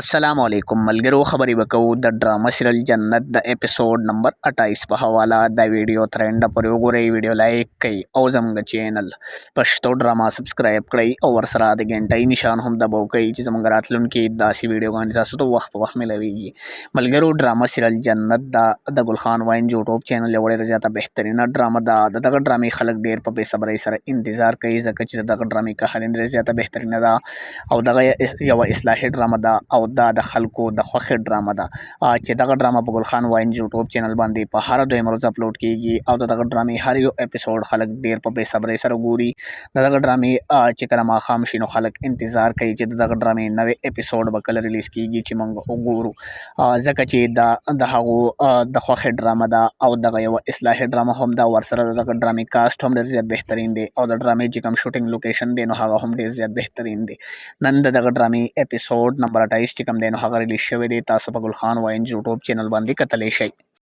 असलामुअलैकुम मलगरो खबरी बकऊ द ड्रामा सीरियल जन्नत द एपिसोड नंबर 28 په حواله د ویډیو ترند پر وګورئ ویډیو لایک کړئ او زموږ چینل پښتو ډراما سبسکرایب کړئ او ورسره د غنټۍ نشان هم دباو کړئ چې زموږ راتلونکي داسې ویډیوګانې تاسو ته وخت په وخت ملويږي ملګرو ډراما سیریل جنت د ګل خان واین یوټیوب چینل یو ډېر زیاته بهترینه ډراما ده دغه ډرامې خلک ډېر په بې صبرۍ سره انتظار کوي ځکه چې دغه ډرامې کهال ډېر زیاته بهترینه ده او دغه یو اصلاحي ډرامه ده او دا د خلکو د خوښې ډرامه ده چې دغه ډرامه په ګل خان واین یوټیوب چینل باندې په هر دویم ورځ اپلوډ کیږي او دغه ډرامې هر یو اپیسوډ خلک ډیر په بې صبرۍ سره ګوري دغه ډرامې چې کله ماښام شي نو خلک انتظار کوي چې دغه ډرامې نوې اپیسوډ به کله ریلیز کیږي چې موږ وګورو ځکه چې د هغو د خوښې ډرامه ده او دغه یو اصلاحي ډرامه هم ده ورسره دغه ډرامې کاسټ هم ډېر زیات بهترین دی او د ډرامې چې کوم شوټینګ لوکیشن دی نو هغه هم ډېر زیات بهترین دی نن دغه ډرامې اپیسوډ نمبر 28 چې کوم دی نو هغه ریلیز شوی دی تاسو په ګل خان واین یوټیوب چینل باندې کتلی شئ